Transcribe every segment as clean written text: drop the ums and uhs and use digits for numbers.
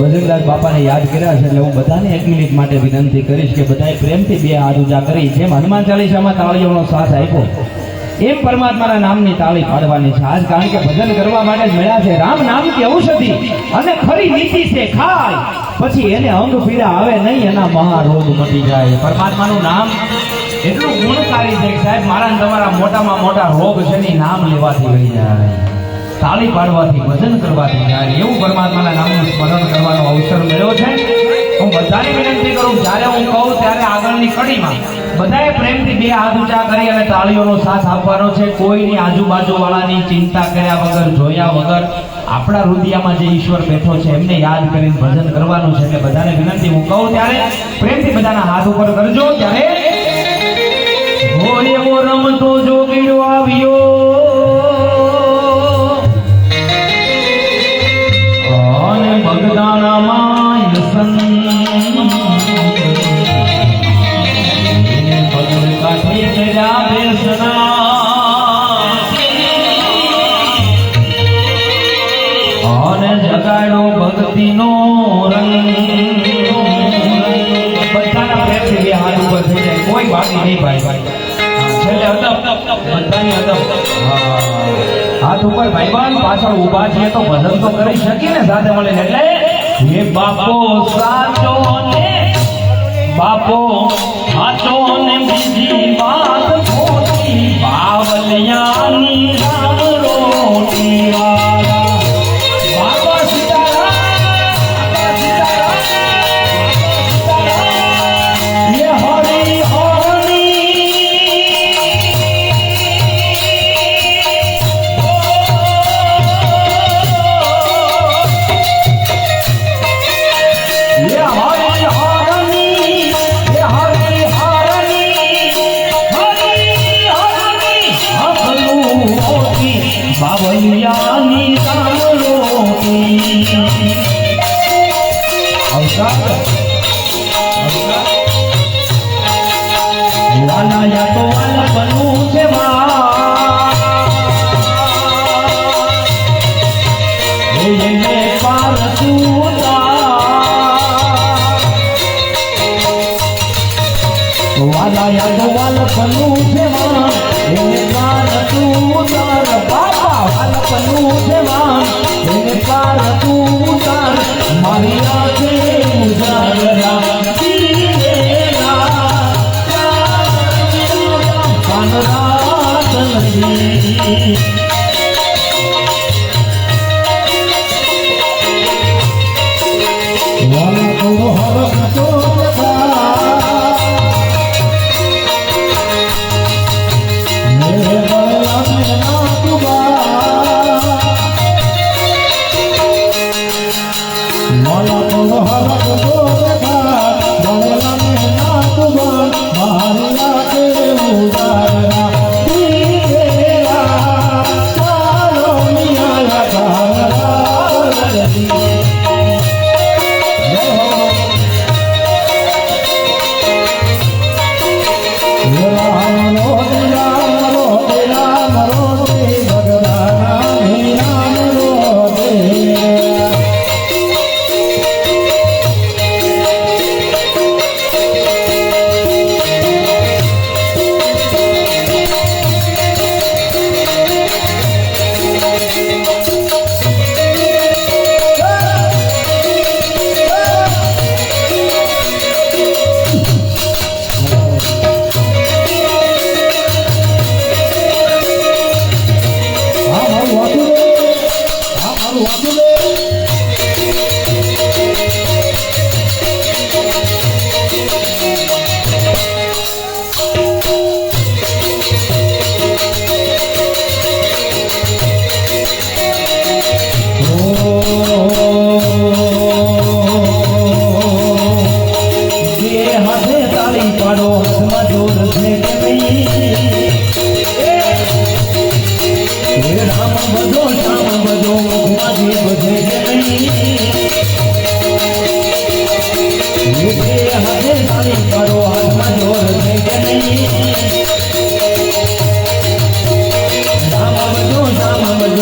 ભજનદાસ બાપાને યાદ કર્યા છે એટલે હું બધાને એક મિનિટ માટે વિનંતી કરીશ કે બધાએ પ્રેમથી બે હાથ ઊંચા કરી જેમ હનુમાન ચાલીસામાં તાળીઓનો સાથ આપ્યો એમ પરમાત્માના નામની તાળી પાડવાની છે આજ કારણ કે ભજન કરવા માટે જ મળ્યા છે રામ નામ કે ઔષધિ અને ખરી નીતિ છે ખાય પછી એને અંગ પીડા આવે નહીં એના મહારોગ મટી જાય પરમાત્માનું નામ એટલું ગુણકારી છે કે સાહેબ મારા તમારા મોટામાં મોટા રોગ છે ને નામ લેવાથી રહી જાય તાળી પાડવાથી ભજન કરવાથી જાય એવું પરમાત્માના નામનું સ્મરણ કરવાનો અવસર મળ્યો છે હું બધાને વિનંતી કરું જ્યારે હું કહું ત્યારે આગળની કડીમાં બધાએ પ્રેમથી બે હાથ ઊંચા કરી અને તાળીઓનો સાથ આપવાનો છે કોઈની આજુબાજુ વાળાની ચિંતા કર્યા વગર જોયા વગર આપણા હૃદયમાં જે ઈશ્વર બેઠો છે એમને યાદ કરીને ભજન કરવાનું છે એટલે બધાને વિનંતી હું કહું ત્યારે પ્રેમથી બધાના હાથ ઉપર કરજો ત્યારે હોય એવો રમતો જોગીડો આવ્યો અને બગદાણામાં યસન કાઠી કર્યા બેસના અને જગાડો ભક્તિનો રંગ બધાના પ્રેમથી બે હાથ ઉપર થઈ જાય કોઈ બાકી નહીં ભાઈ હાથ ઉપર ભાઈબાન પાછળ ઉભા છીએ તો ભજન તો કરી શકીએ ને સાથે મળીને એટલે હે બાપો સાચો ને બાપો સાચો ને બીજી વાત ખોટી બાવલિયાની રામ રોટી વાળા બાપા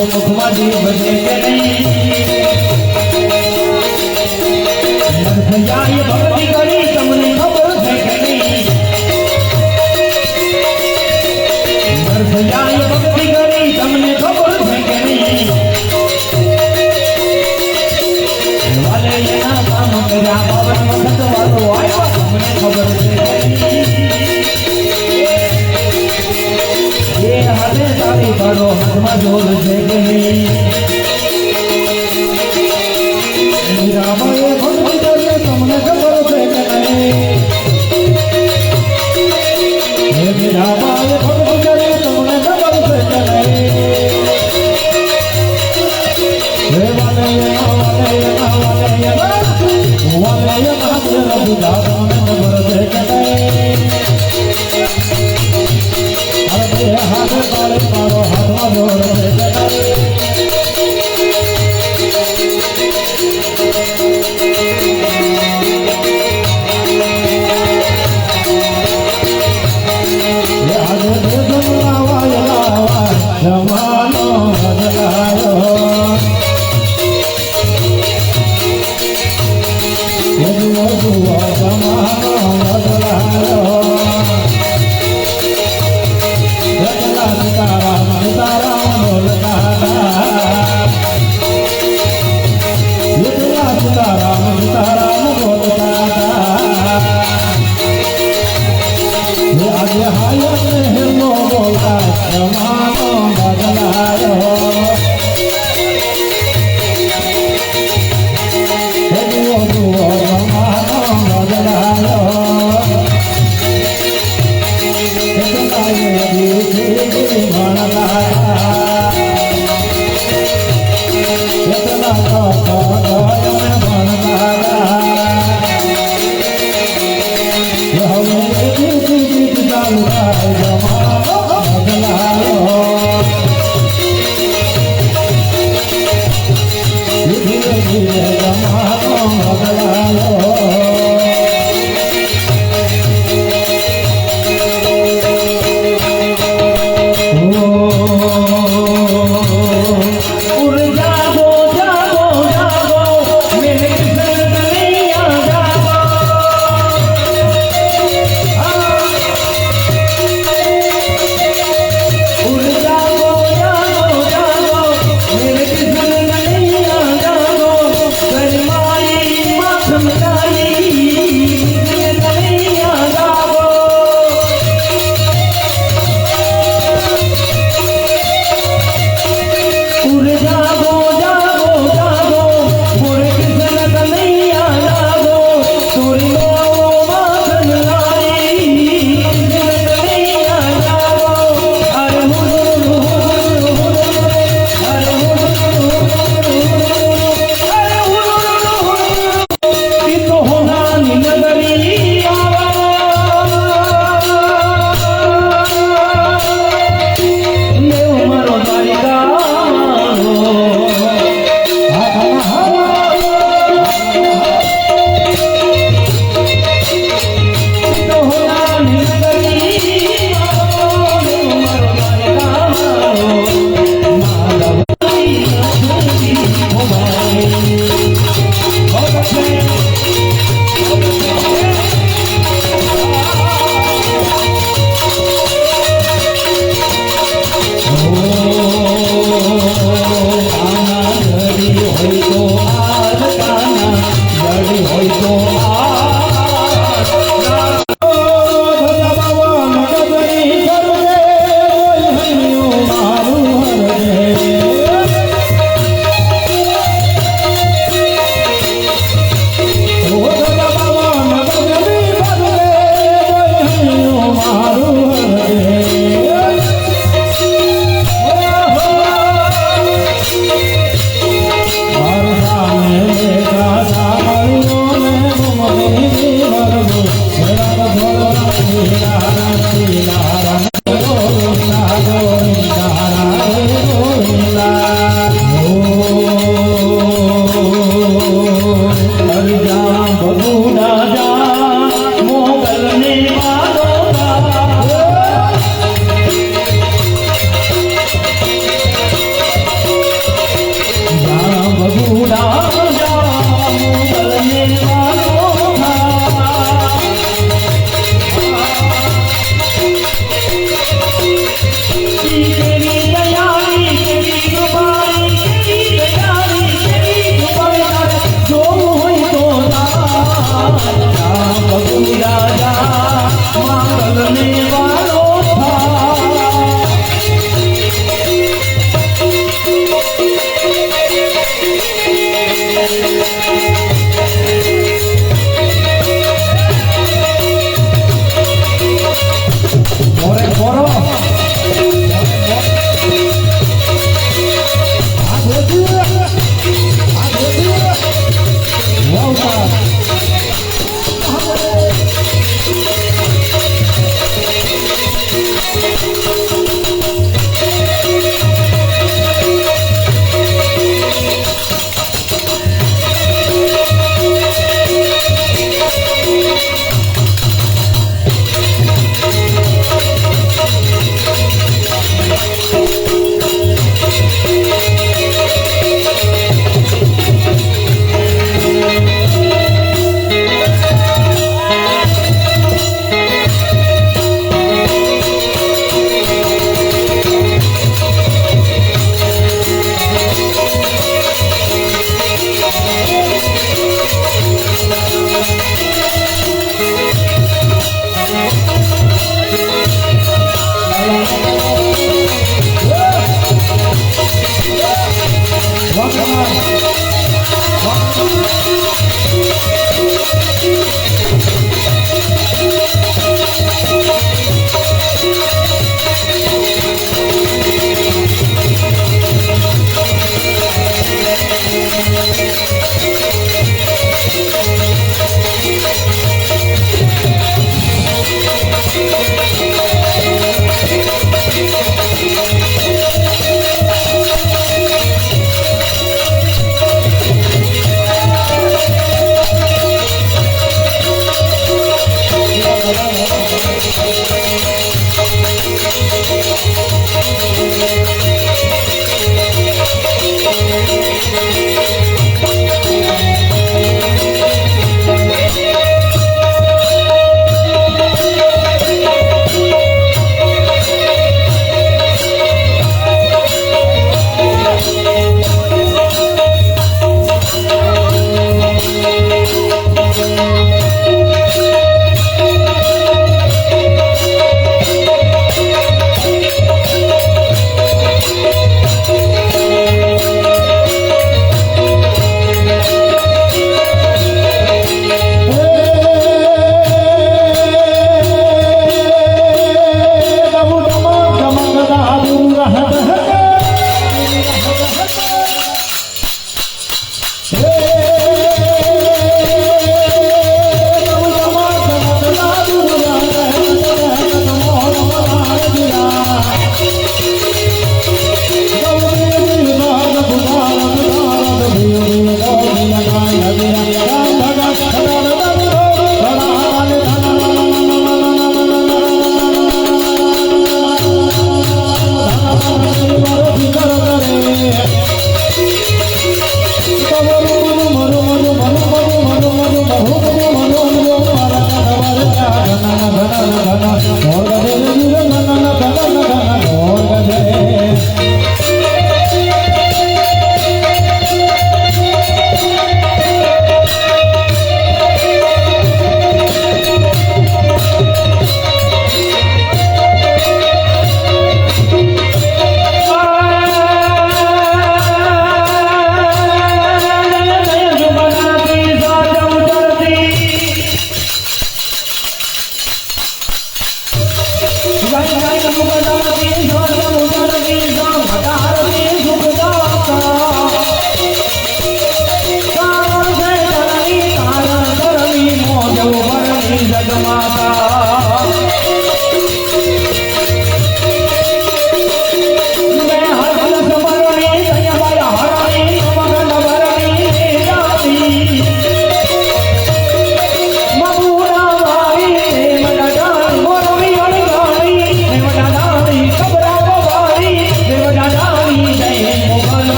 મુખમાંથી બચે કે નહીં નરસૈયાએ ભક્તિ કરી તમને ખબર છે કે નહીં નરસૈયાએ ભક્તિ કરી તમને ખબર છે કે નહીં વાલે એના કામ કર્યા બાવન વખત વાલો આવ્યો તમને ખબર છે કે નહીં એ હાથે તાળી પાડો હાથમાં જોર છે કે નહીં મીરાબાઈએ ભક્તિ કરી તમને ખબર છે કે નહીં મીરાબાઈએ ભક્તિ કરી તમને ખબર છે કે નહીં જમાનો બદલાયો જાગો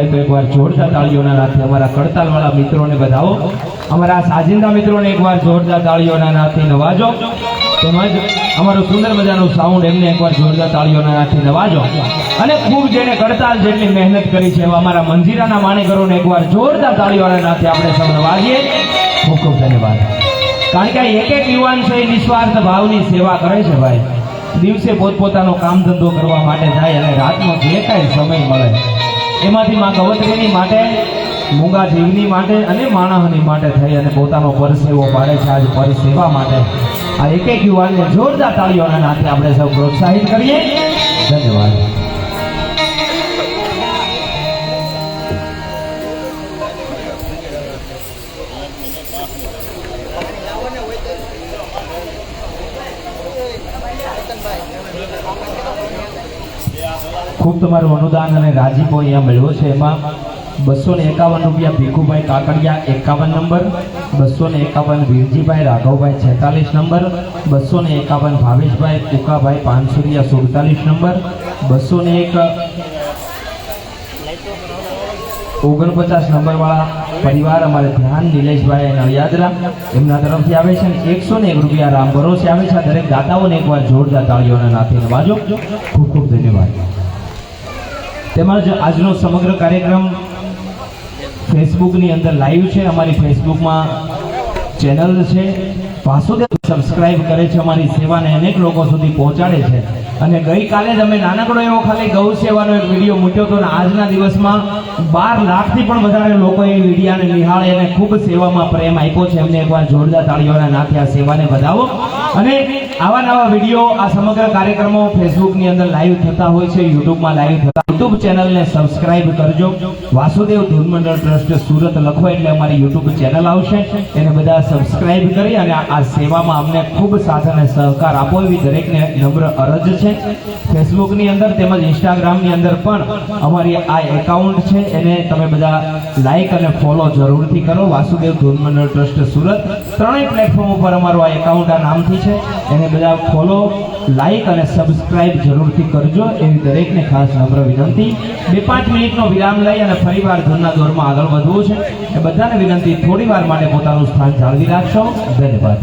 હોય તો એકવાર જોરદાર તાળીઓના નાથે અમારા કડતાલવાળા મિત્રોને વધાવો, અમારા સાજિંદા મિત્રોને એકવાર જોરદાર તાળીઓના નાથે નવાજો, તેમજ અમારું સુંદર મજાનું સાઉન્ડ એમને એકવાર જોરદાર તાળીઓના નાથે નવાજો, અને ખૂબ જેને કડતાલ જેટલી મહેનત કરી છે એવા અમારા મંજીરાના માણેકરોને એકવાર જોરદાર તાળીઓના નાથે આપણે સૌ નવાજીએ. ખૂબ ખૂબ ધન્યવાદ. કારણ કે એક એક યુવાન છે એ નિસ્વાર્થ ભાવની સેવા કરે છે ભાઈ. દિવસે પોતપોતાનો કામ ધંધો કરવા માટે જાય અને રાતનો જે કાંઈ સમય મળે એમાંથી માં ગવત્રીની માટે, મૂંગા જીવની માટે અને માણસની માટે થઈ અને પોતાનો પરસેવો પાડે છે. આજ પરસેવા માટે આ એક એક યુવાનને જોરદાર તાળીઓના નાથે આપણે સૌ પ્રોત્સાહિત કરીએ. ધન્યવાદ. ખૂબ તમારું અનુદાન અને રાજીપો અહીંયા મળ્યો છે. એમાં 251 રૂપિયા ભીખુભાઈ કાકડિયા 51 નંબર, 251 વીરજીભાઈ રાઘવભાઈ 46 નંબર, 251 ભાવેશભાઈ કુકાભાઈ પાનસુરિયા 47 નંબર, 201 49 નંબર વાળા પરિવાર અમારે ધ્યાન નિલેશભાઈ નળિયાદરા એમના તરફથી આવે છે. 101 રૂપિયા રામ ભરોસે આવે છે. દરેક દાતાઓને એકવાર જોરદાર તાળીઓના નાથે નવાજો. ખૂબ ખૂબ ધન્યવાદ. તેમજ આજનો સમગ્ર કાર્યક્રમ ફેસબુકની અંદર લાઈવ છે. અમારી ફેસબુકમાં ચેનલ છે વાસુદેવ, સબસ્ક્રાઇબ કરે છે, અમારી સેવાને અનેક લોકો સુધી પહોંચાડે છે. અને ગઈકાલે જ અમે નાનકડો એવો ખાલી ગૌ સેવાનો એક વિડીયો મૂક્યો હતો, અને આજના દિવસમાં 12 લાખથી પણ વધારે લોકોએ એ વિડીયાને નિહાળે અને ખૂબ સેવામાં પ્રેમ આપ્યો છે. એમને એકવાર જોરદાર તાળીઓના નાથે આ સેવાને વધાવો. અને આવા નવા વિડીયો, આ સમગ્ર કાર્યક્રમો ફેસબુકની અંદર લાઈવ થતા હોય છે, યુટ્યુબમાં લાઈવ થતા. યુટ્યુબ ચેનલને સબસ્ક્રાઇબ કરજો. વાસુદેવ ધૂન મંડળ ટ્રસ્ટ સુરત લખો એટલે અમારી યુટ્યુબ ચેનલ આવશે. એને બધા સબસ્ક્રાઇબ કરી અને આ સેવામાં અમને ખૂબ સાથ અને સહકાર આપો એવી દરેકને નમ્ર અરજ છે. ફેસબુકની અંદર તેમજ ઇન્સ્ટાગ્રામની અંદર પણ અમારી આ એકાઉન્ટ છે, એને તમે બધા લાઈક અને ફોલો જરૂરથી કરો. વાસુદેવ ધૂન મંડળ ટ્રસ્ટ સુરત ત્રણેય પ્લેટફોર્મ ઉપર અમારું આ એકાઉન્ટ આ નામથી છે. એને બધા ફોલો, લાઈક અને સબસ્ક્રાઇબ જરૂરથી કરજો એવી દરેકને ખાસ નમ્ર વિનંતી. 2-5 મિનિટનો વિરામ લઈ અને ફરીવાર ધૂનના દોરમાં આગળ વધવું છે. એ બધાને વિનંતી થોડી વાર માટે પોતાનું સ્થાન જાળવી રાખશો. ધન્યવાદ.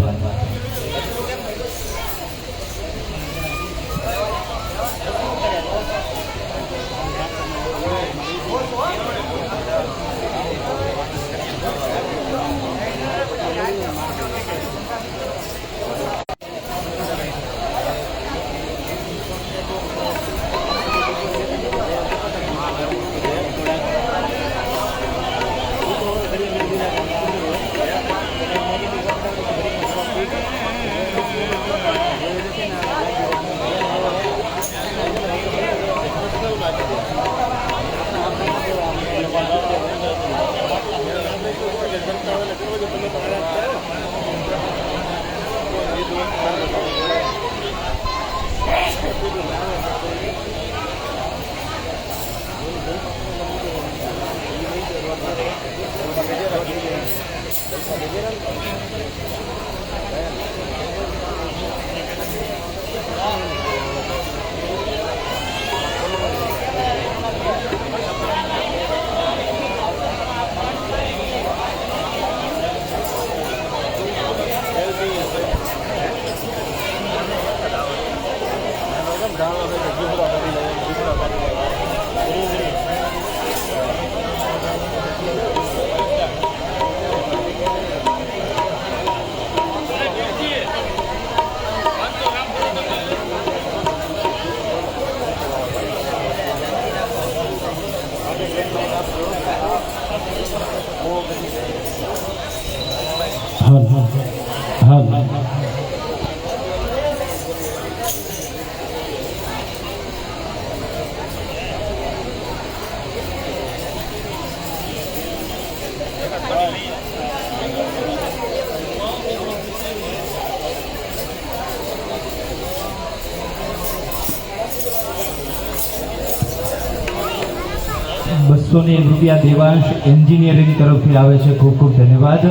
₹201 દેવાંશ એન્જિનિયરિંગ તરફથી આવે છે. ખૂબ ખૂબ ધન્યવાદ.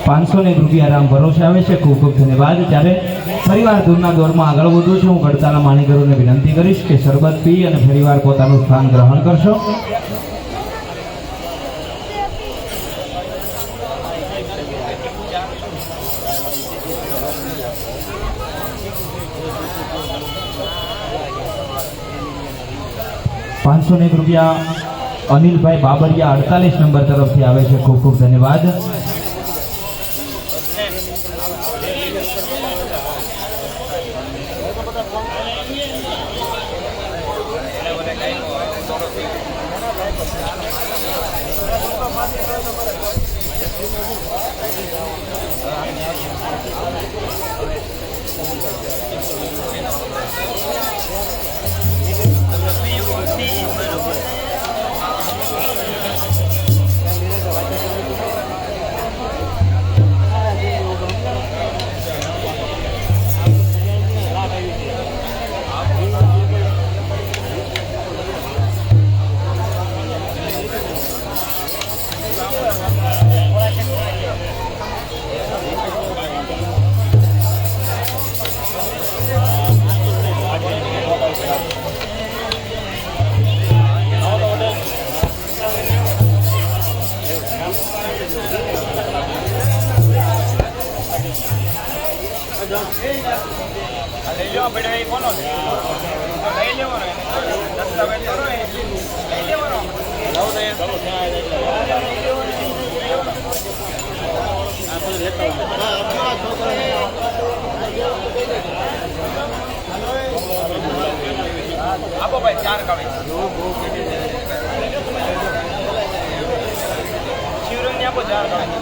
₹501 રામ ભરોસે આવે છે. ખૂબ ખૂબ ધન્યવાદ. ત્યારે ફરીવાર ધૂનના દોરમાં આગળ વધું છું. હું કડતાના માણીગરોને વિનંતી કરીશ કે શરબત પી અને ફરીવાર પોતાનું સ્થાન ગ્રહણ કરશો. રૂપિયા અનિલભાઈ બાબરિયા 48 નંબર તરફથી આવે છે. ખૂબ ખૂબ ધન્યવાદ. આપો ભાઈ 4 કાવી શિવરંગ આપો 4 કાવી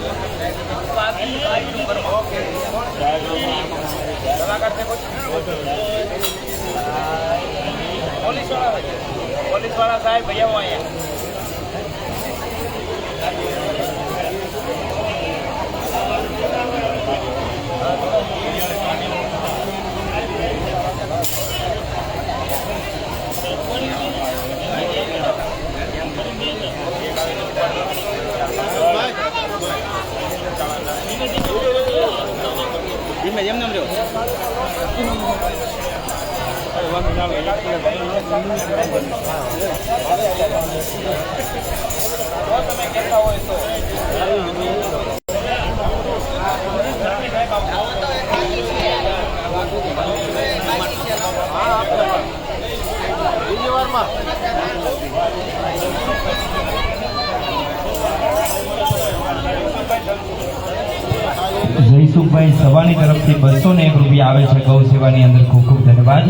ઓકે કલાકાર છે પોલીસ વાળા સાહેબ ભૈયા અહીંયા ધીમે જેમ નામ રહ્યો તમે કહેતા હોય તો બીજી વારમાં જયસુખભાઈ સવાની તરફથી 201 રૂપિયા આવે છે ગૌ સેવાની અંદર. ખૂબ ખૂબ ધન્યવાદ.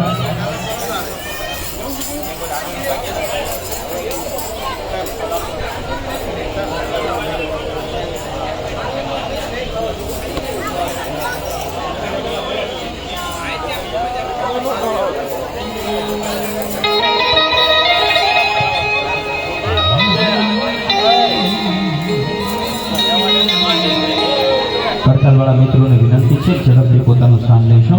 કરતાલવાળા મિત્રોને વિનંતી છે ઝડપથી પોતાનું સ્થાન લેશો.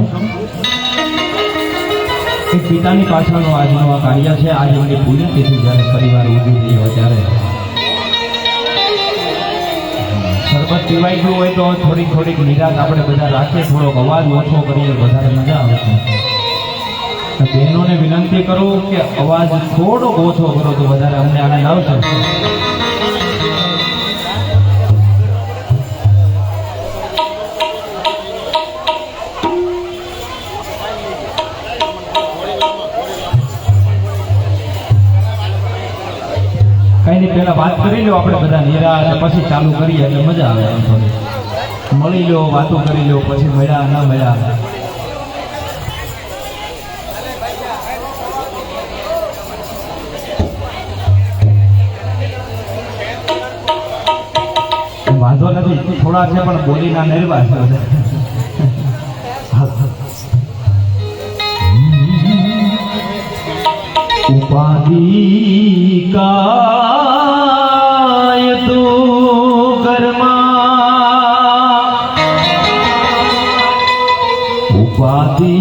એક પિતાની પાછળનો આજનો આ કાર્ય છે. આજ એમની પુણ્યતિથિ જ્યારે પરિવાર ઉજવી રહ્યો ત્યારે શરબત પીવાઈ ગયું હોય તો થોડીક નિરાશ આપણે બધા રાખીએ, થોડોક અવાજ ઓછો કરીએ, વધારે મજા આવે છે. બહેનોને વિનંતી કરું કે અવાજ થોડોક ઓછો કરો તો વધારે અમને આનંદ આવશે. કઈ નહીં, પેલા વાત કરી લો આપણે બધા નિરા અને પછી ચાલુ કરીએ એટલે મજા આવે. એમ થોડી મળી લો, વાતો કરી લો, પછી મળ્યા ના મળ્યા. વાંધો નથી, થોડા છે પણ બોલીના નિર્વાહ છે. ઉપાધિ કાય તો કર્મા, ઉપાધિ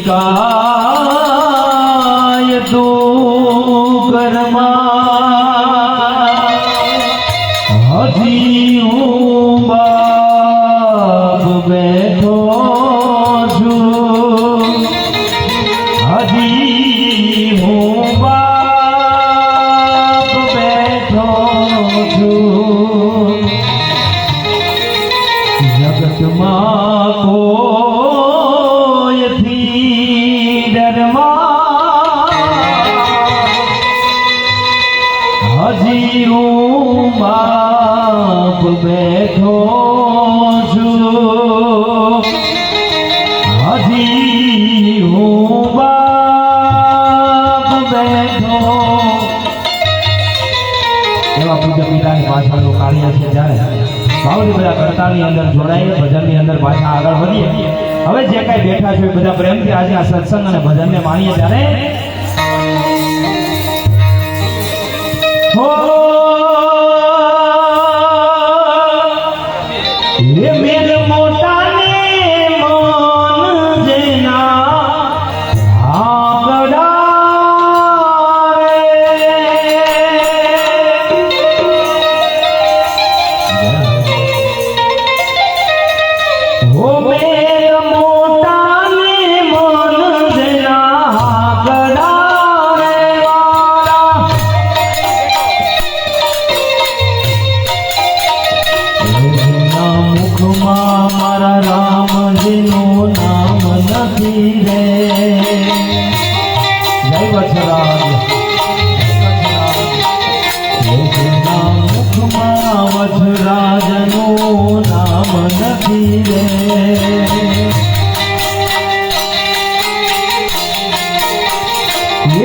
કાય તો કર્મા, હજી હું બાપ બેઠો છું, હજી હું બાપ હજી હું બાપ બેઠો છું, હજી હું બાપ બેઠો. એવા પૂજ્ય પિતાની પાછળનું કાર્ય છે. જ્યારે ભાવની બધા કરતાની અંદર જોડાઈએ, ભજનની અંદર પાછા આગળ વધીએ. હવે જે કાંઈ બેઠા છે બધા પ્રેમથી આજે આ સત્સંગ અને ભજનને માણીએ. ત્યારે મેર મોટાને મન જેના આગળ મારા રામજીનું નામ નથી રે. જય વછરાજ. મુખમાં વછરાજનું નામ નથી રે.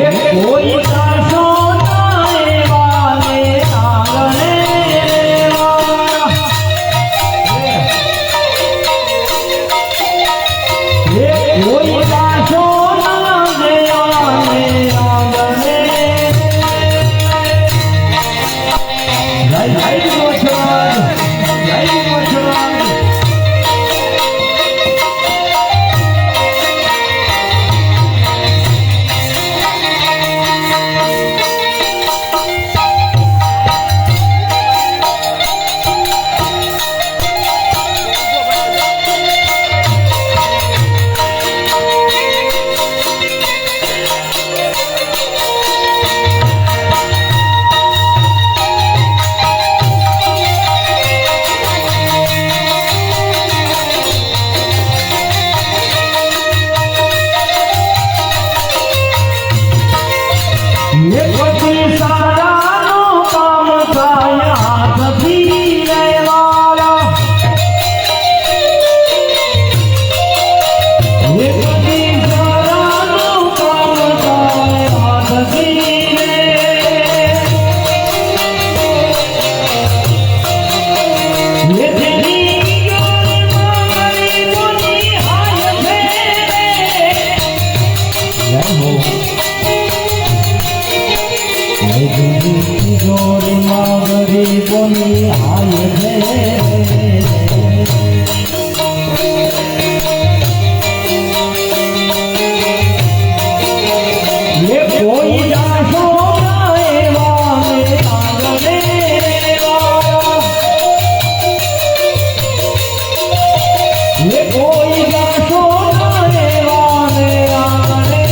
એ કોઈ દાસો ના એવા ને આંગણે કોઈ દાસો ના દેવાને આંગણે. જય જય વછરાજ, જય વછરાજ. ગરીબોની હાય છે. એ કોઈ દાસો ના એવા ને આંગણે રેવા. એ કોઈ દાસો ના એવા ને આંગણે.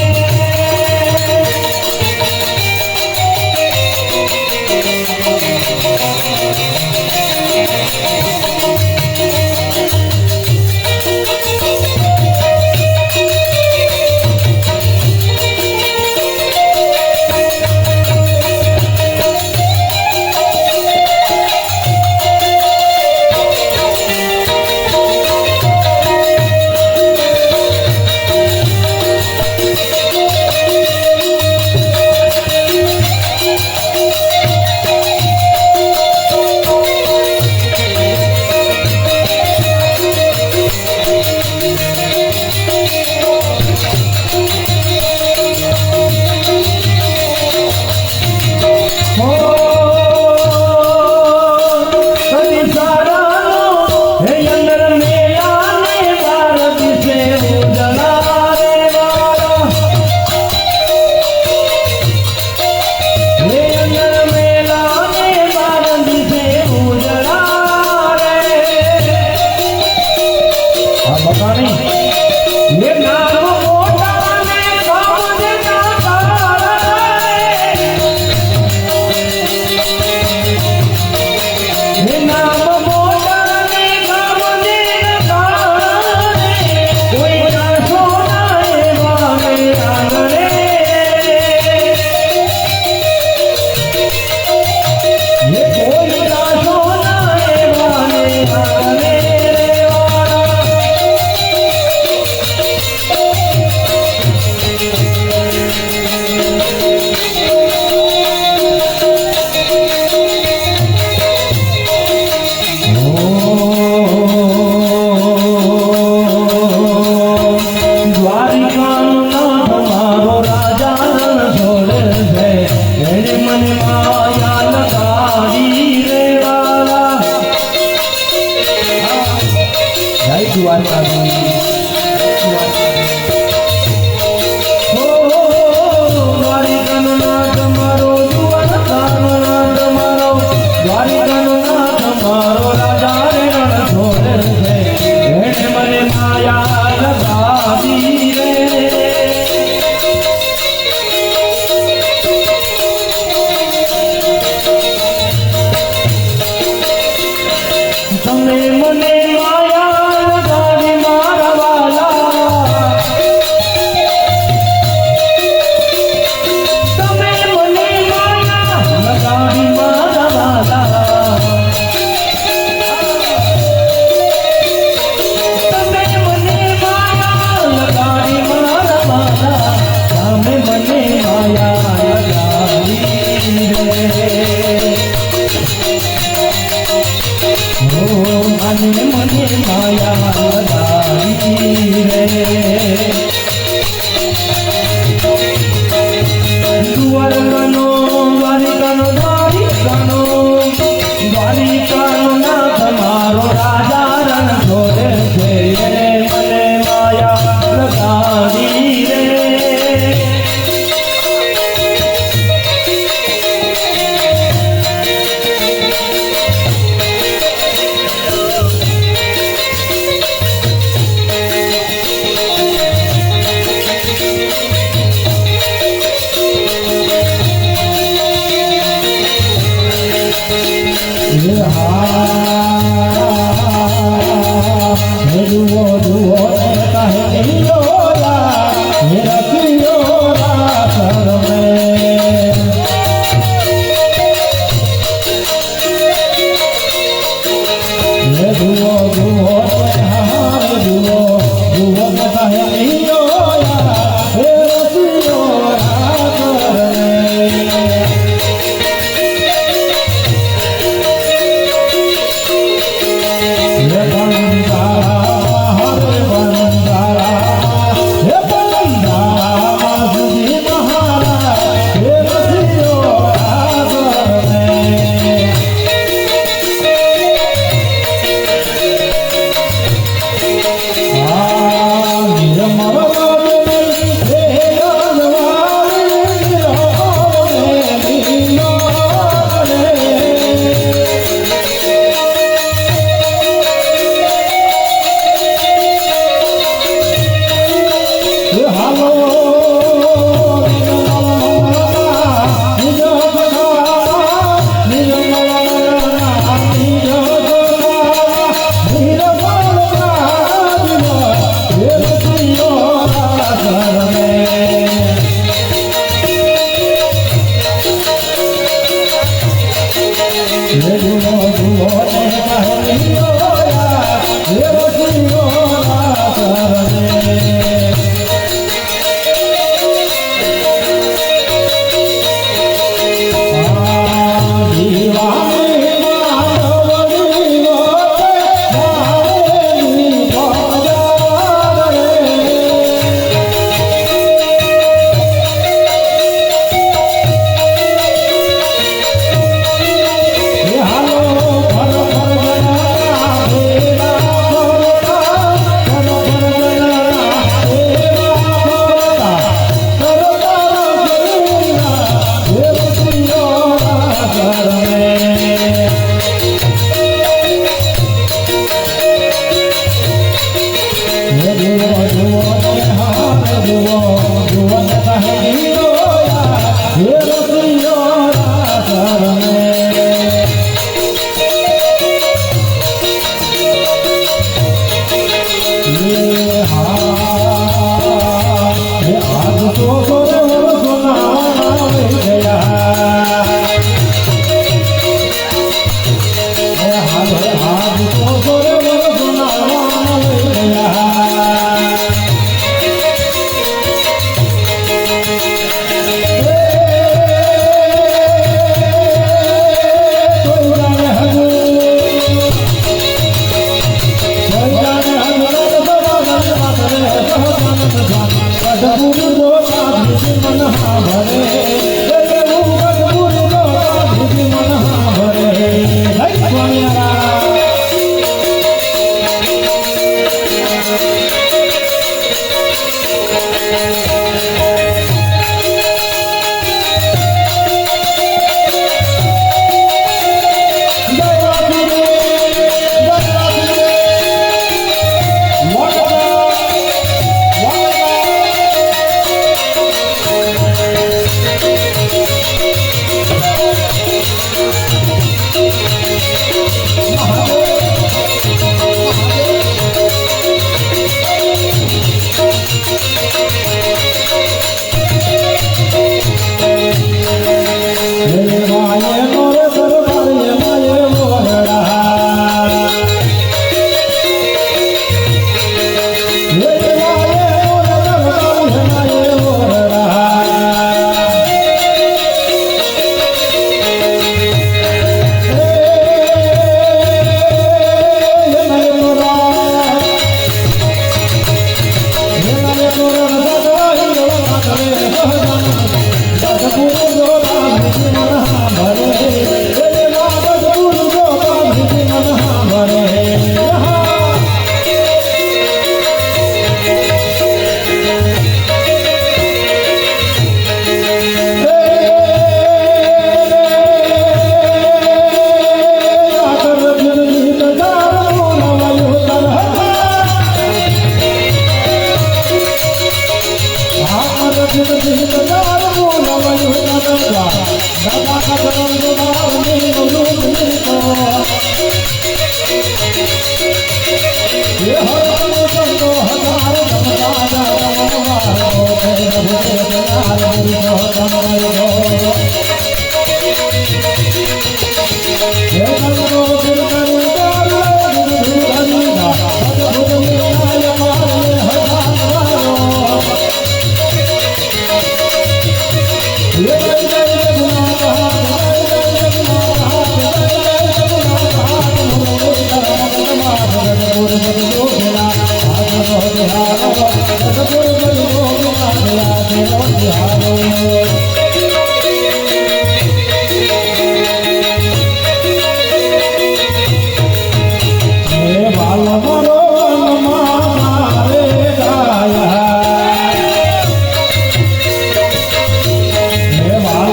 વાલ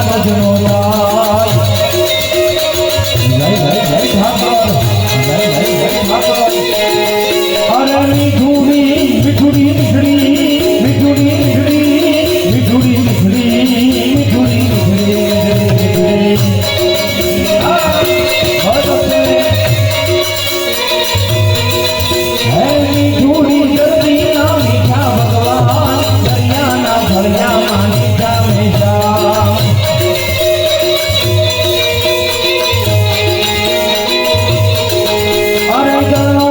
બાગજનો થાય જય જય જય ઠાકોર જય જય જય ઠાકોર અરે મીઠુડી મીઠુડી મીઠડી મીઠુડી મીઠડી મીઠુડી મીઠડી મીઠુડી મીઠડી મીઠુડી જલ્દી ના મીઠા ભગવાન દરિયાના ભળિયામાં મીઠા મીઠા અરે ગણો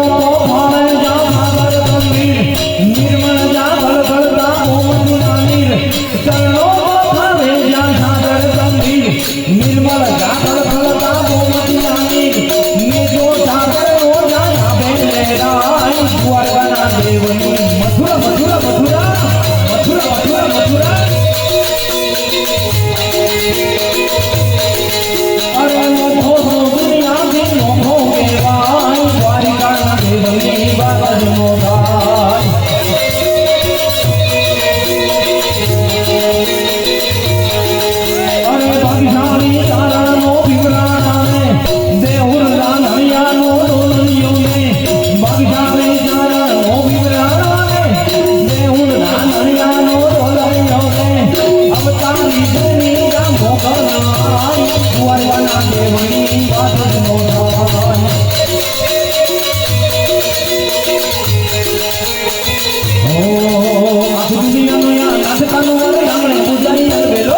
મારે જામગર ગંભીર નિર્મળ જાગર ગળતા મોમના નીર ચરણો ભાવે જ્યાં સાગર ગંભીર નિર્મળ જાગર ગળતા મોમના નીર મેજો સાગર નો જાય બેને રાય દ્વારકાના દેવની મથુરા મથુરા મથુરા મથુરા મથુરા મથુરા અરે મોહો દુનિયા થી મોહો કેવાય દ્વારિકાના દેવની બાગજનો થાય અરે ભાગશાળી તારાનો વિવરાણાને દેહુર રાનૈયાનો ડોલનિયો ને ભાગશાળી તારાનો વિવરાણાને દેહુર રાનૈયાનો ડોલનિયો ને અવતારી જની રામ ભોગનાય દ્વારકાના દેવની બાગજનો થાય ઓ આખી દુનિયાનો યા નાથકાનો વારે આંગણે પૂજારી અલબેલો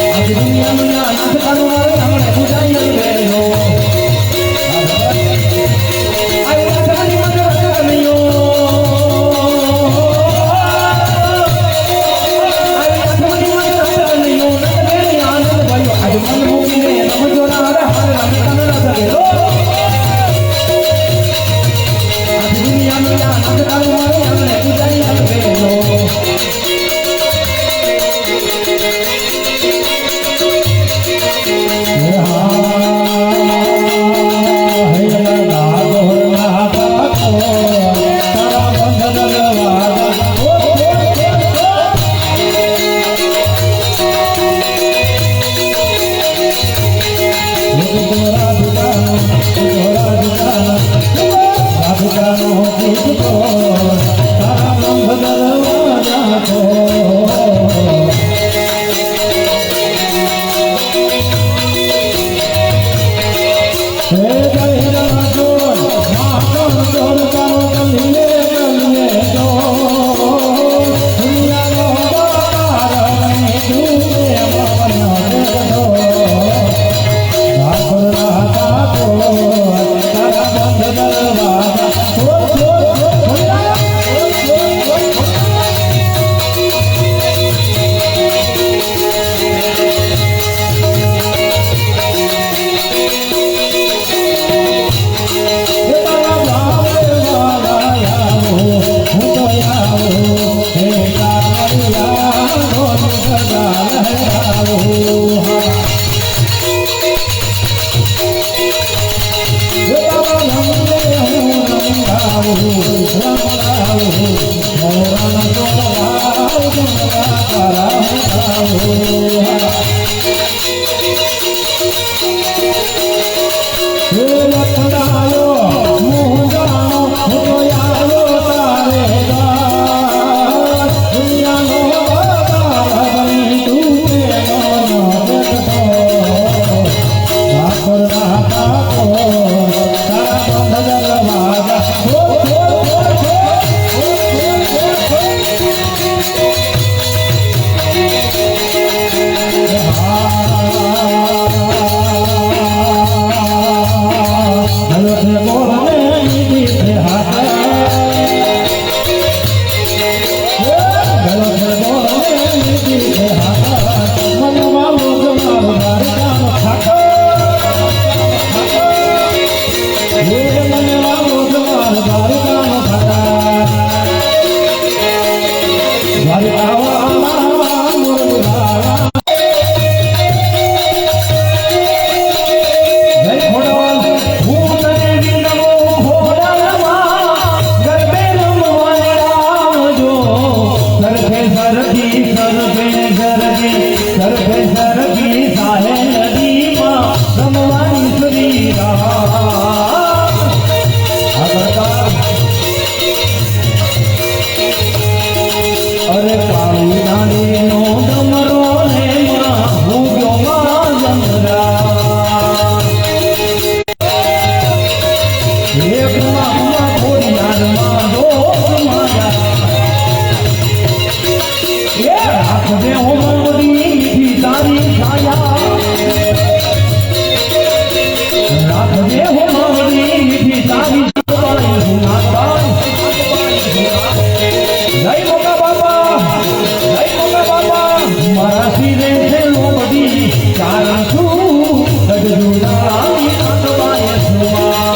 આખી દુનિયાનો યા નાથકાનો વારે આંગણે પૂજારી અલબેલો આય નાથકાની મગર કનૈયો આય નાથકાની મગર કનૈયો નટબેરી આનંદ ભયો આજ મન મૂકીને નમજો ના હરે હરે નાથકાનો અલબેલો દુનિયાનો યા નાથકાનો વારે આંગણે પૂજારી અલબેલો સરખી સાહે નદીમાં રમવાની સુરી અરે કાળી નાનીનો ડમરો ને માં ભૂગ્યો માં જમરા એક માં ખોડિયારમાં દોષ માયા એ રાખજે હોમવડી મીઠી તારી છાયા રાખજે હોમવડી મીઠી તારી છાયા સુનાતા જય મોગા બાપા મારા શિરે છે લોબડી ચારા છું ગજુરાની કાંતવાય છુમા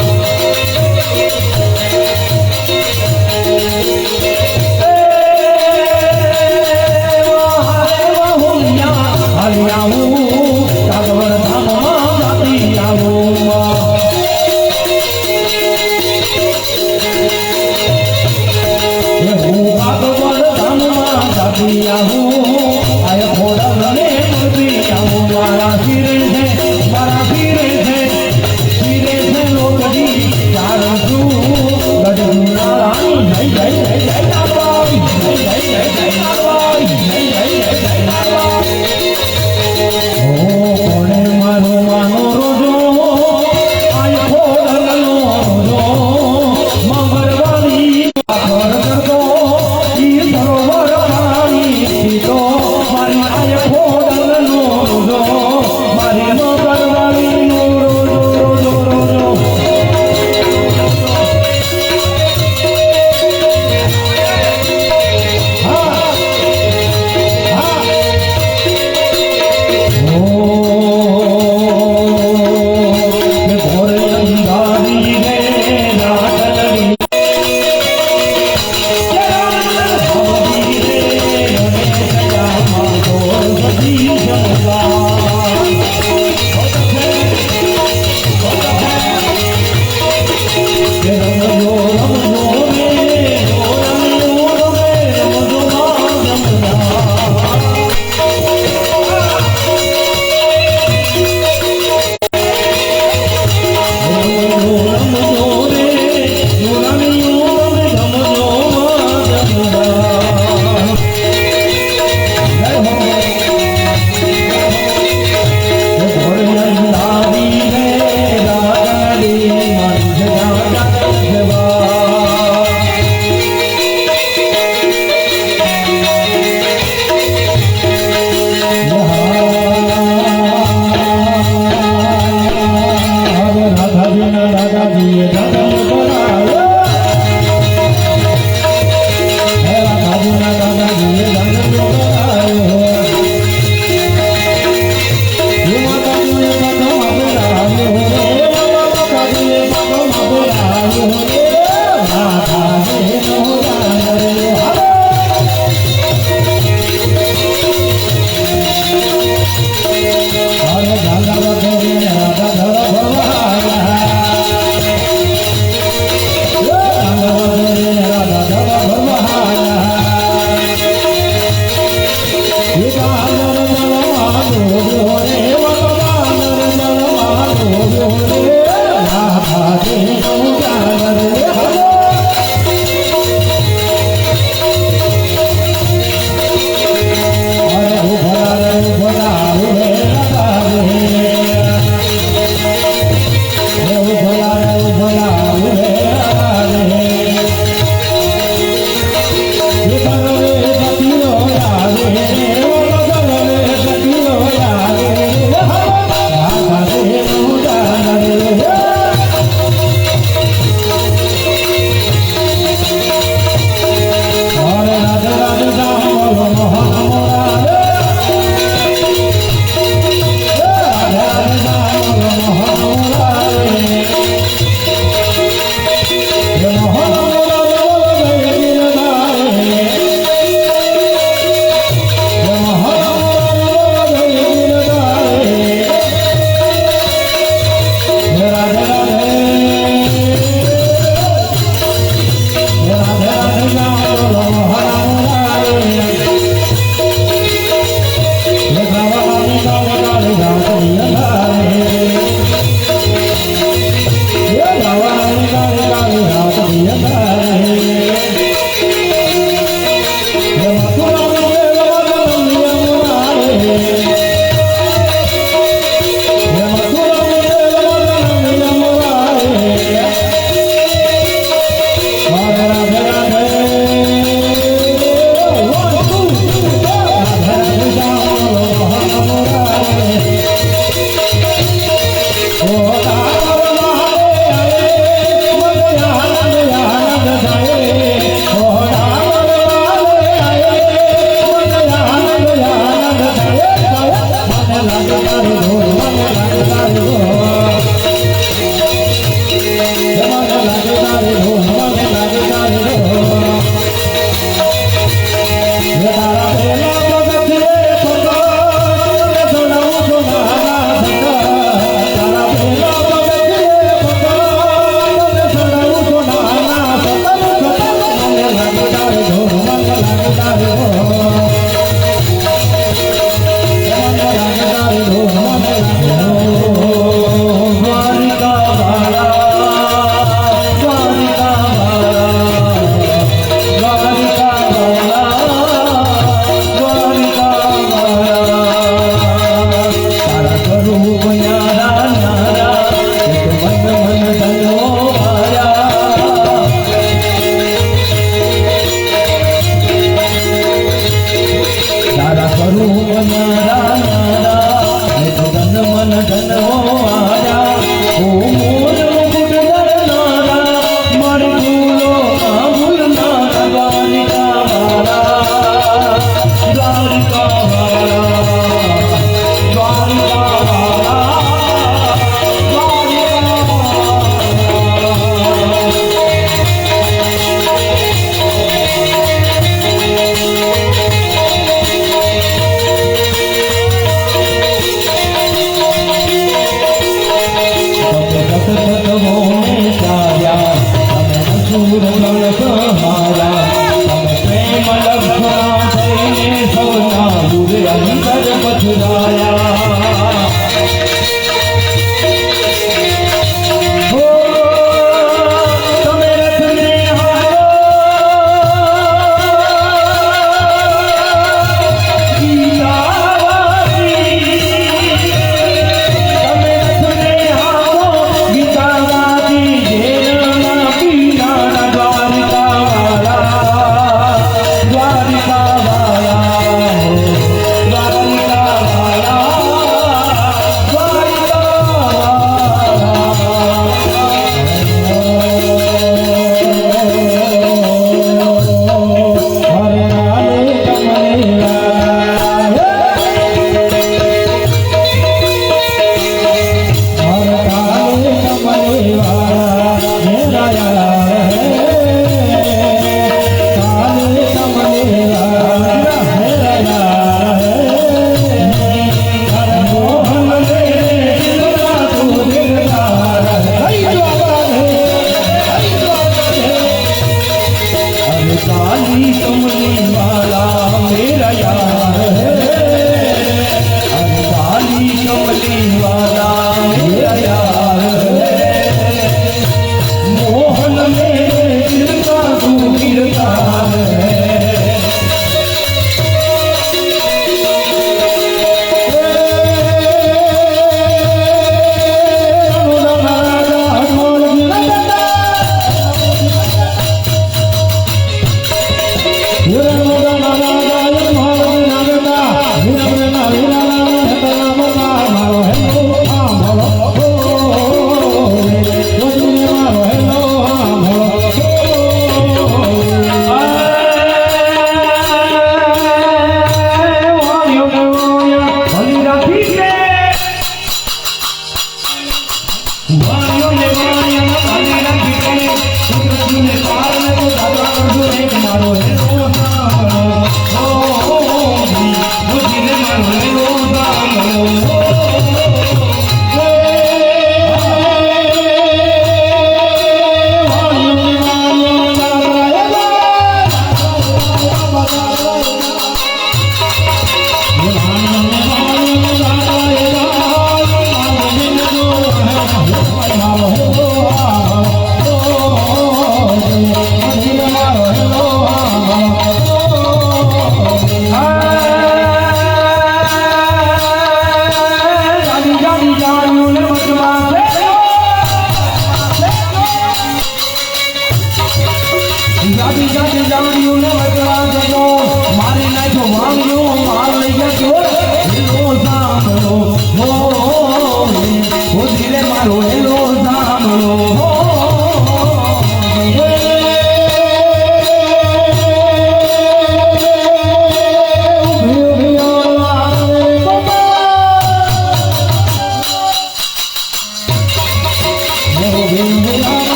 મારા શિરે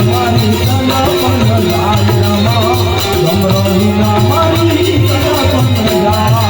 મારી તન પણ જાય રામા ગમરો વિના મારી તન પણ જાય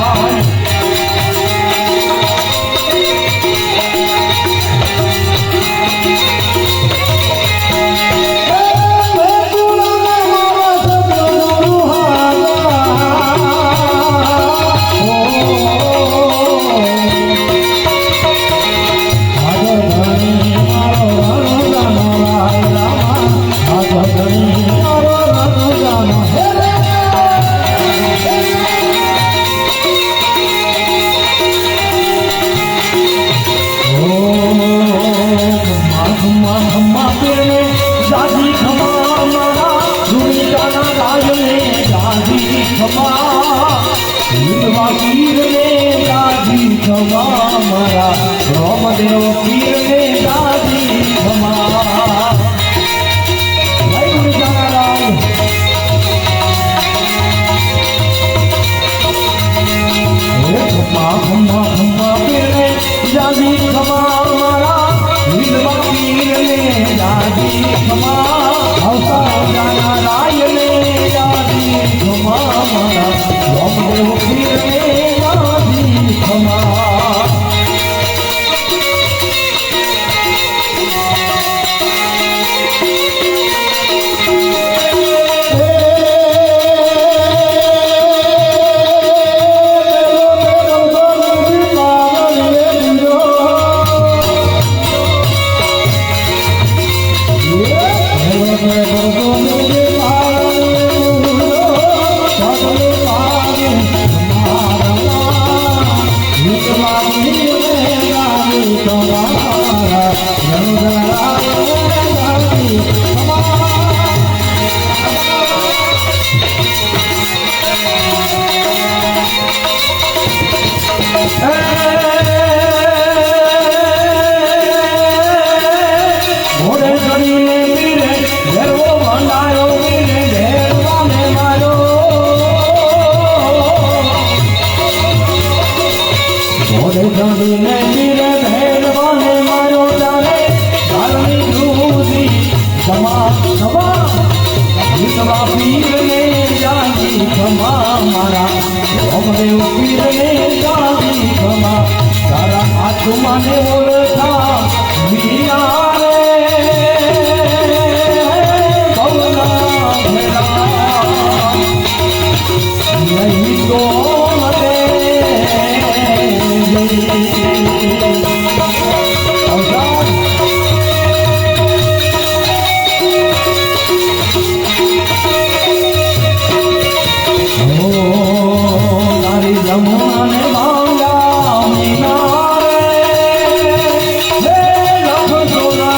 Jona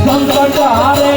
સંકટ હારે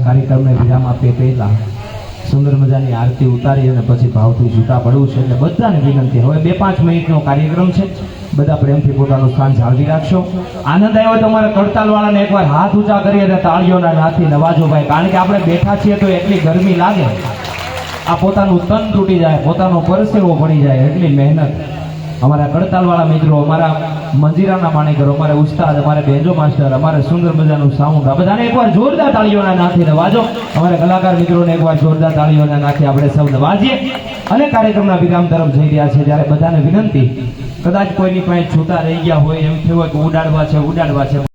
કાર્યક્રમને વિરામ આપીએ પહેલા સુંદર મજાની આરતી ઉતારી અને પછી ભાવથી છૂટા પડવું છે એટલે બધાને વિનંતી હવે 2-5 મિનિટનો કાર્યક્રમ છે બધા પ્રેમથી પોતાનું સ્થાન જાળવી રાખશો આનંદ આવ્યો તો તમારે કડતાલવાળાને એકવાર હાથ ઊંચા કરી અને તાળીઓના નાદથી નવાજો ભાઈ કારણ કે આપણે બેઠા છીએ તો એટલી ગરમી લાગે આ પોતાનું તન તૂટી જાય પોતાનો પરસેવો પડી જાય એટલી મહેનત અમારા કડતાલવાળા મિત્રો અમારા મંજીરાના માણેકરો અમારે ઉસ્તાદ અમારે બેન્જો માસ્ટર અમારે સુંદર મજાનું સાઉન્ડ આ બધાને એકવાર જોરદાર તાળીઓના નાથી નવાજો અમારે કલાકાર મિત્રોને એકવાર જોરદાર તાળીઓના નાથી આપણે સૌ નવાજીએ અને કાર્યક્રમના વિરામ તરફ જઈ રહ્યા છે જ્યારે બધાને વિનંતી કદાચ કોઈની પાસે છૂટા રહી ગયા હોય એમ થયું હોય કે ઉડાડવા છે